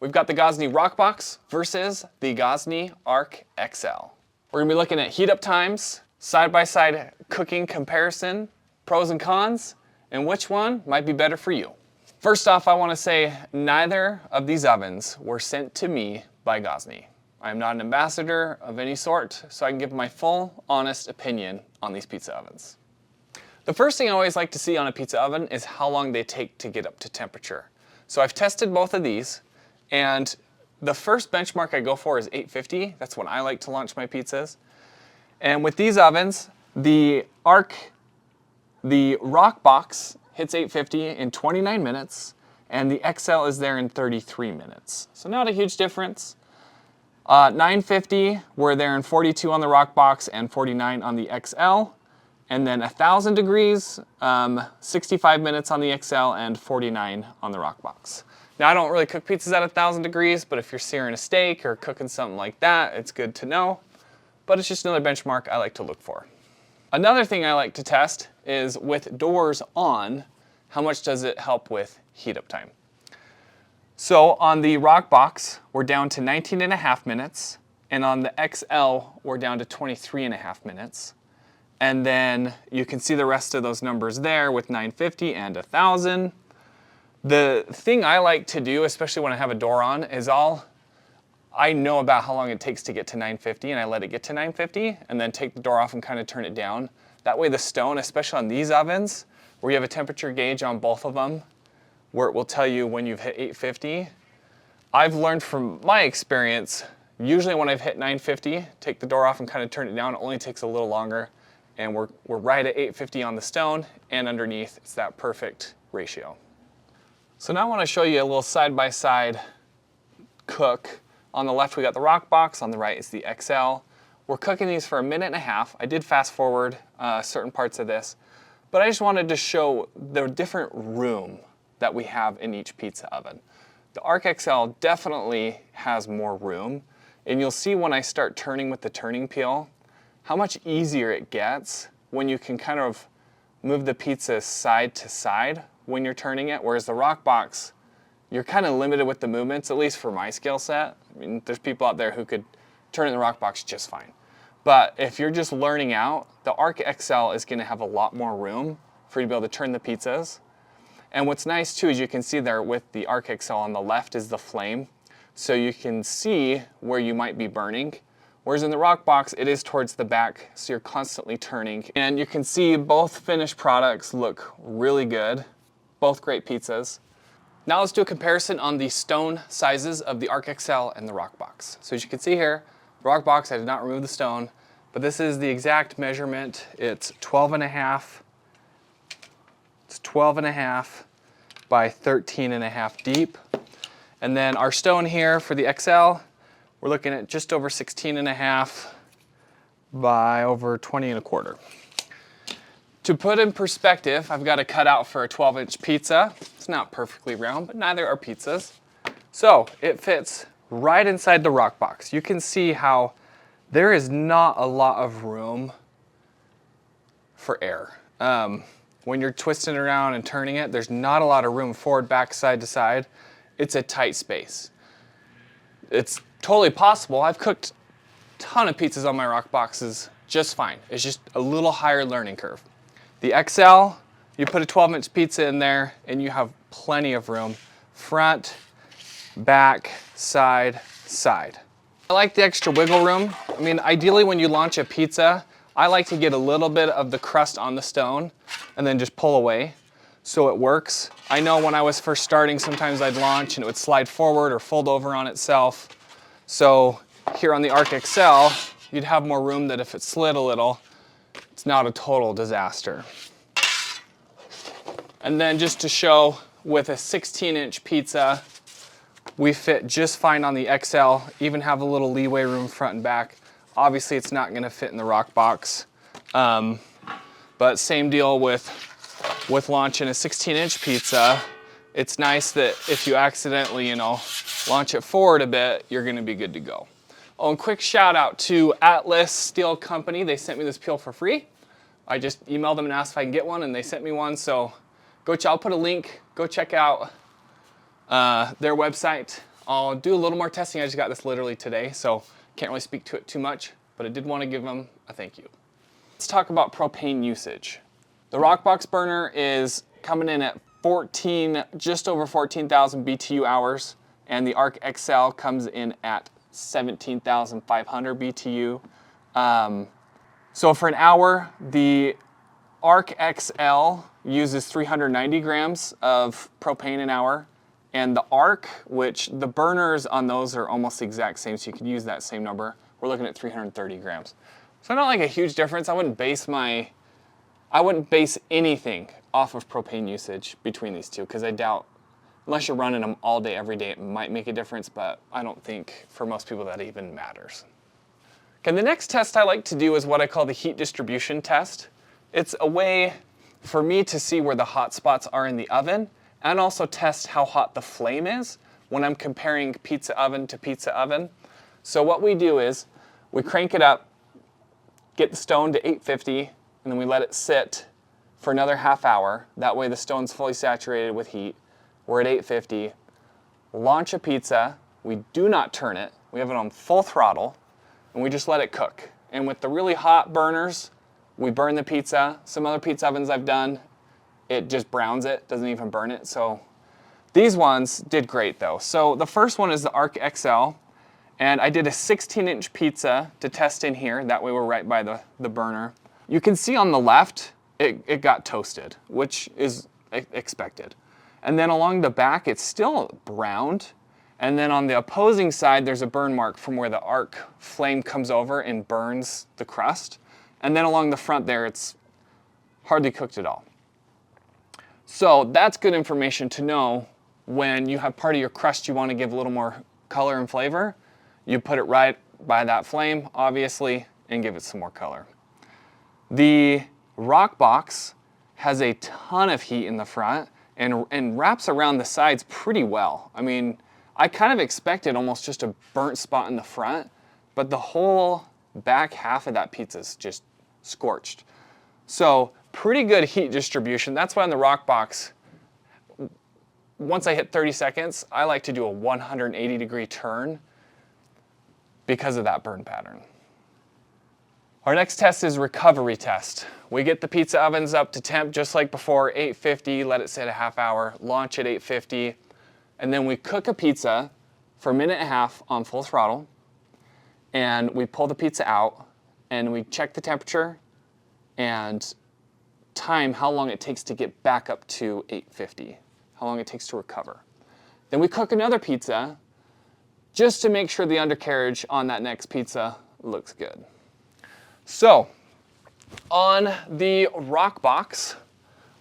We've got the Gozney Roccbox versus the Gozney Arc XL. We're gonna be looking at heat up times, side-by-side cooking comparison, pros and cons, and which one might be better for you. First off, I wanna say neither of these ovens were sent to me by Gozney. I am not an ambassador of any sort, so I can give my full, honest opinion on these pizza ovens. The first thing I always like to see on a pizza oven is how long they take to get up to temperature. So I've tested both of these, and the first benchmark I go for is 850. That's when I like to launch my pizzas. And with these ovens, the Roccbox hits 850 in 29 minutes, and the XL is there in 33 minutes. So not a huge difference. 950, we're there in 42 on the Roccbox and 49 on the XL. And then 1,000 degrees, 65 minutes on the XL and 49 on the Roccbox. Now I don't really cook pizzas at 1,000 degrees, but if you're searing a steak or cooking something like that, it's good to know. But it's just another benchmark I like to look for. Another thing I like to test is with doors on, how much does it help with heat up time? So on the Roccbox, we're down to 19.5 minutes, and on the XL, we're down to 23.5 minutes. And then you can see the rest of those numbers there with 950 and 1,000. The thing I like to do, especially when I have a door on, is I know about how long it takes to get to 950, and I let it get to 950 and then take the door off and kind of turn it down. That way the stone, especially on these ovens, where you have a temperature gauge on both of them, where it will tell you when you've hit 850. I've learned from my experience, usually when I've hit 950, take the door off and kind of turn it down. It only takes a little longer, and we're right at 850 on the stone, and underneath it's that perfect ratio. So now I want to show you a little side-by-side cook. On the left we got the Roccbox, on the right is the XL. We're cooking these for 1.5 minutes. I did fast forward certain parts of this, but I just wanted to show the different room that we have in each pizza oven. The Arc XL definitely has more room, and you'll see when I start turning with the turning peel how much easier it gets when you can kind of move the pizza side to side when you're turning it, whereas the Roccbox, you're kind of limited with the movements, at least for my skill set. I mean, there's people out there who could turn in the Roccbox just fine. But if you're just learning out, the Arc XL is gonna have a lot more room for you to be able to turn the pizzas. And what's nice too is you can see there with the Arc XL on the left is the flame, so you can see where you might be burning. Whereas in the Roccbox, it is towards the back, so you're constantly turning. And you can see both finished products look really good. Both great pizzas. Now let's do a comparison on the stone sizes of the Arc XL and the Roccbox. So as you can see here, the Roccbox, I did not remove the stone, but this is the exact measurement. It's 12.5. It's 12.5 by 13.5 deep. And then our stone here for the XL, we're looking at just over 16.5 by over 20.25. To put in perspective, I've got a cutout for a 12-inch pizza. It's not perfectly round, but neither are pizzas. So it fits right inside the Roccbox. You can see how there is not a lot of room for air. When you're twisting around and turning it, there's not a lot of room forward, back, side to side. It's a tight space. It's totally possible. I've cooked a ton of pizzas on my Roccboxes just fine. It's just a little higher learning curve. The XL, you put a 12-inch pizza in there and you have plenty of room. Front, back, side, side. I like the extra wiggle room. I mean, ideally when you launch a pizza, I like to get a little bit of the crust on the stone and then just pull away so it works. I know when I was first starting, sometimes I'd launch and it would slide forward or fold over on itself. So here on the Arc XL, you'd have more room that if it slid a little, it's not a total disaster. And then just to show, with a 16-inch pizza, we fit just fine on the XL, even have a little leeway room front and back. Obviously it's not gonna fit in the Roccbox, but same deal with launching a 16-inch pizza. It's nice that if you accidentally, launch it forward a bit, you're gonna be good to go. Oh, and quick shout out to Atlas Steel Company. They sent me this peel for free. I just emailed them and asked if I can get one, and they sent me one. So I'll put a link, go check out their website I'll do a little more testing. I just got this literally today, so can't really speak to it too much, but I did want to give them a thank you. Let's talk about propane usage. The Roccbox burner is coming in at just over 14,000 BTU hours, and the Arc XL comes in at 17,500 BTU. So for an hour, the Arc XL uses 390 grams of propane an hour, and the Arc, which the burners on those are almost the exact same, so you could use that same number, we're looking at 330 grams. So not like a huge difference. I wouldn't base anything off of propane usage between these two, because I doubt, unless you're running them all day, every day, it might make a difference, but I don't think for most people that even matters. Okay, the next test I like to do is what I call the heat distribution test. It's a way for me to see where the hot spots are in the oven, and also test how hot the flame is when I'm comparing pizza oven to pizza oven. So what we do is we crank it up, get the stone to 850, and then we let it sit for another half hour. That way the stone's fully saturated with heat. We're at 850. Launch a pizza. We do not turn it. We have it on full throttle, and we just let it cook. And with the really hot burners, we burn the pizza. Some other pizza ovens I've done, it just browns it, doesn't even burn it. So these ones did great though. So the first one is the Arc XL, and I did a 16-inch pizza to test in here. That way we're right by the burner. You can see on the left, it got toasted, which is expected. And then along the back, it's still browned. And then on the opposing side, there's a burn mark from where the Arc flame comes over and burns the crust. And then along the front there, it's hardly cooked at all. So that's good information to know when you have part of your crust you want to give a little more color and flavor. You put it right by that flame, obviously, and give it some more color. The Roccbox has a ton of heat in the front and wraps around the sides pretty well. I mean, I kind of expected almost just a burnt spot in the front, but the whole back half of that pizza is just scorched. So pretty good heat distribution. That's why on the Roccbox, once I hit 30 seconds, I like to do a 180-degree turn because of that burn pattern. Our next test is recovery test. We get the pizza ovens up to temp just like before, 850, let it sit a half hour, launch at 850, and then we cook a pizza for a minute and a half on full throttle, and we pull the pizza out, and we check the temperature and time how long it takes to get back up to 850, how long it takes to recover. Then we cook another pizza just to make sure the undercarriage on that next pizza looks good. So on the Roccbox,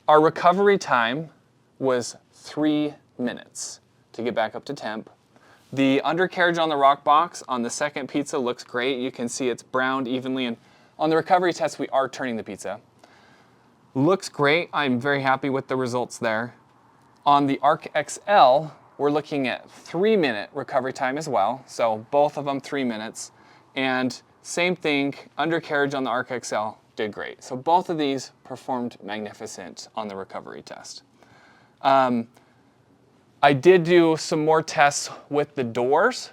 our recovery time was 3 minutes to get back up to temp. The undercarriage on the Roccbox on the second pizza looks great. You can see it's browned evenly, and on the recovery test, we are turning the pizza. Looks great. I'm very happy with the results there. On the Arc XL, we're looking at 3-minute recovery time as well. So both of them 3 minutes. And same thing, undercarriage on the Arc XL did great. So both of these performed magnificent on the recovery test. I did do some more tests with the doors,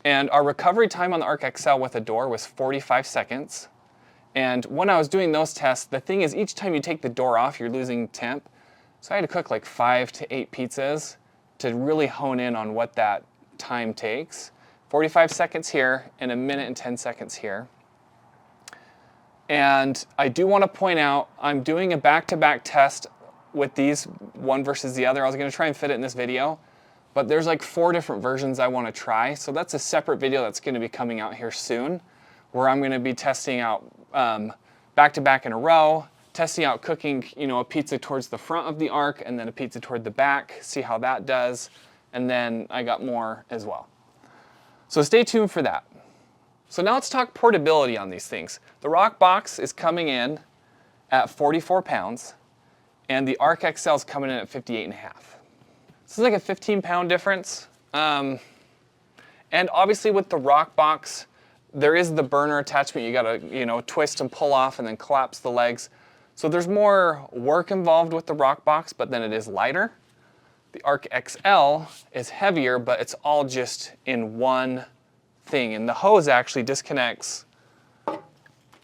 and our recovery time on the Arc XL with a door was 45 seconds. And when I was doing those tests, the thing is each time you take the door off, you're losing temp. So I had to cook like 5 to 8 pizzas to really hone in on what that time takes. 45 seconds here and 1 minute and 10 seconds here. And I do want to point out, I'm doing a back-to-back test with these, one versus the other. I was going to try and fit it in this video, but there's like 4 different versions I want to try. So that's a separate video that's going to be coming out here soon, where I'm going to be testing out back-to-back in a row, testing out cooking, a pizza towards the front of the Arc and then a pizza toward the back, see how that does, and then I got more as well. So stay tuned for that. So now let's talk portability on these things. The Roccbox is coming in at 44 pounds, and the Arc XL is coming in at 58.5. This is like a 15-pound difference. And obviously with the Roccbox, there is the burner attachment you gotta, twist and pull off and then collapse the legs. So there's more work involved with the Roccbox, but then it is lighter. The Arc XL is heavier, but it's all just in one thing. And the hose actually disconnects.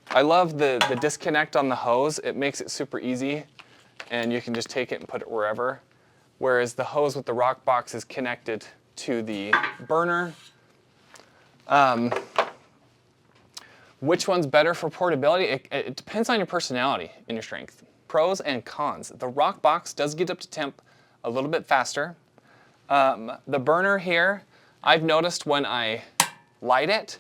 I love the disconnect on the hose. It makes it super easy, and you can just take it and put it wherever. Whereas the hose with the Roccbox is connected to the burner. Which one's better for portability? It depends on your personality and your strength. Pros and cons. The Roccbox does get up to temp a little bit faster. The burner here, I've noticed when I light it,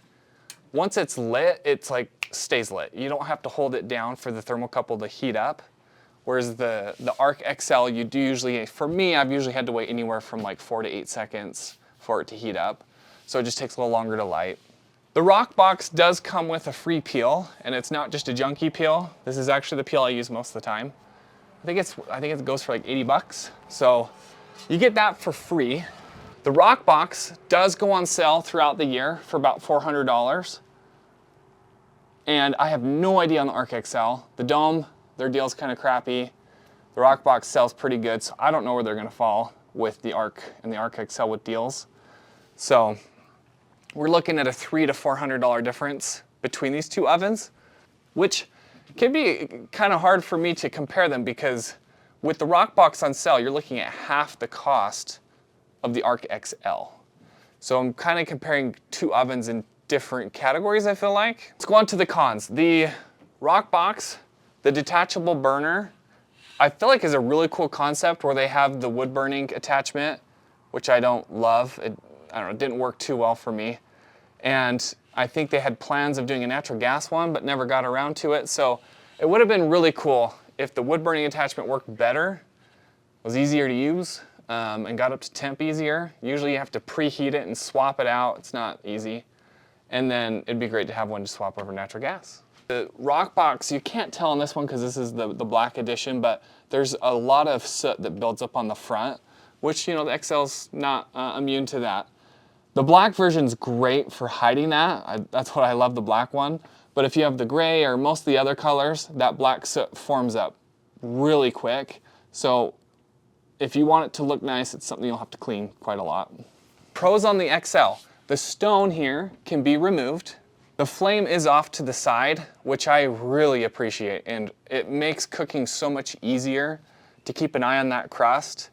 once it's lit, it's like stays lit. You don't have to hold it down for the thermocouple to heat up. Whereas the Arc XL, you do usually, for me, I've usually had to wait anywhere from like 4 to 8 seconds for it to heat up. So it just takes a little longer to light. The Roccbox does come with a free peel, and it's not just a junky peel. This is actually the peel I use most of the time. I think it goes for like 80 bucks. So you get that for free. The Roccbox does go on sale throughout the year for about $400. And I have no idea on the Arc XL. The Dome, their deal's kind of crappy. The Roccbox sells pretty good, so I don't know where they're gonna fall with the Arc and the Arc XL with deals. So we're looking at a $300 to $400 difference between these two ovens, which can be kind of hard for me to compare them because with the Roccbox on sale, you're looking at half the cost of the Arc XL. So I'm kind of comparing two ovens in different categories, I feel like. Let's go on to the cons. The Roccbox, the detachable burner, I feel like is a really cool concept where they have the wood burning attachment, which I don't love. It didn't work too well for me. And I think they had plans of doing a natural gas one, but never got around to it. So it would have been really cool if the wood burning attachment worked better, was easier to use, and got up to temp easier. Usually you have to preheat it and swap it out. It's not easy. And then it'd be great to have one to swap over natural gas. The Roccbox, you can't tell on this one because this is the black edition, but there's a lot of soot that builds up on the front, which, you know, the XL's not immune to that. The black version's great for hiding that. That's what I love, the black one. But if you have the gray or most of the other colors, that black soot forms up really quick. So if you want it to look nice, it's something you'll have to clean quite a lot. Pros on the XL. The stone here can be removed. The flame is off to the side, which I really appreciate. And it makes cooking so much easier to keep an eye on that crust.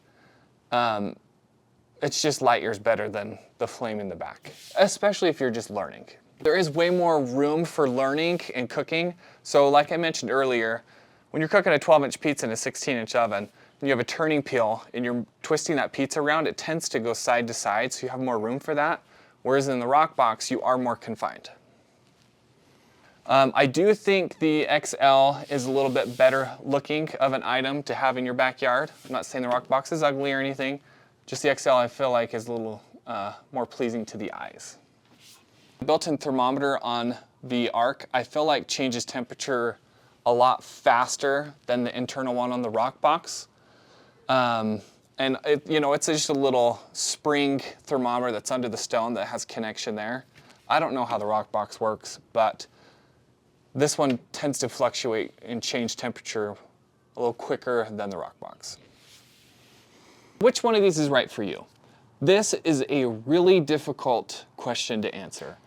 It's just light years better than the flame in the back, especially if you're just learning. There is way more room for learning and cooking. So like I mentioned earlier, when you're cooking a 12-inch pizza in a 16-inch oven, and you have a turning peel and you're twisting that pizza around, it tends to go side to side, so you have more room for that. Whereas in the Roccbox, you are more confined. I do think the XL is a little bit better looking of an item to have in your backyard. I'm not saying the Roccbox is ugly or anything. Just the XL I feel like is a little more pleasing to the eyes. The built-in thermometer on the Arc I feel like changes temperature a lot faster than the internal one on the Roccbox. And it's just a little spring thermometer that's under the stone that has connection there. I don't know how the Roccbox works, but this one tends to fluctuate and change temperature a little quicker than the Roccbox. Which one of these is right for you? This is a really difficult question to answer.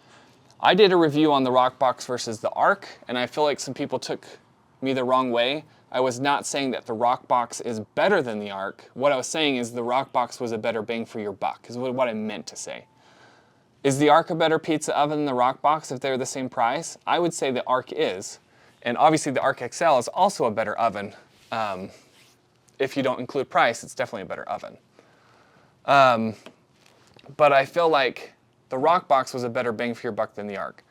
I did a review on the Roccbox versus the Arc, and I feel like some people took me the wrong way. I was not saying that the Roccbox is better than the Arc. What I was saying is the Roccbox was a better bang for your buck, is what I meant to say. Is the Arc a better pizza oven than the Roccbox if they're the same price? I would say the Arc is. And obviously the Arc XL is also a better oven. If you don't include price, it's definitely a better oven. But I feel like the Roccbox was a better bang for your buck than the Arc.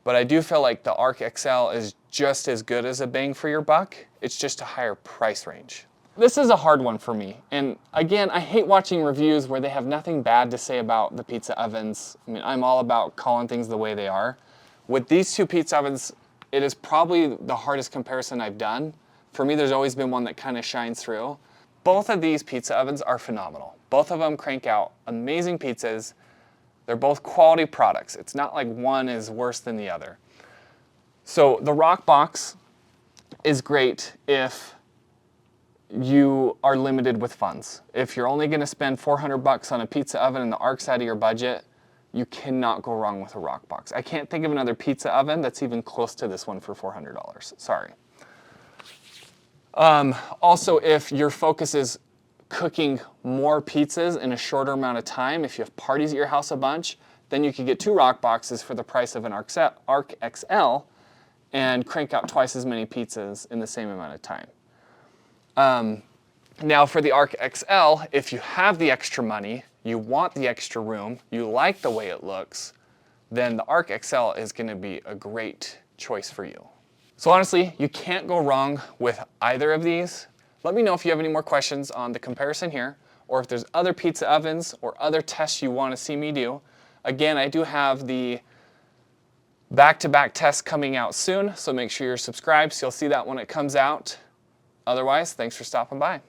But I do feel like the Arc XL is just as good as a bang for your buck. It's just a higher price range. This is a hard one for me. And again, I hate watching reviews where they have nothing bad to say about the pizza ovens. I mean, I'm all about calling things the way they are. With these two pizza ovens, it is probably the hardest comparison I've done. For me, there's always been one that kind of shines through. Both of these pizza ovens are phenomenal. Both of them crank out amazing pizzas. They're both quality products. It's not like one is worse than the other. So the Roccbox is great if you are limited with funds. If you're only going to spend 400 bucks on a pizza oven and the Arc's out of your budget, you cannot go wrong with a Roccbox. I can't think of another pizza oven that's even close to this one for $400. Sorry. Also, if your focus is cooking more pizzas in a shorter amount of time, if you have parties at your house a bunch, then you could get 2 Roccboxes for the price of an Arc XL and crank out twice as many pizzas in the same amount of time. Now for the Arc XL, if you have the extra money, you want the extra room, you like the way it looks, then the Arc XL is going to be a great choice for you. So honestly, you can't go wrong with either of these. Let me know if you have any more questions on the comparison here, or if there's other pizza ovens or other tests you want to see me do. Again, I do have the back-to-back test coming out soon, so make sure you're subscribed so you'll see that when it comes out. Otherwise, thanks for stopping by.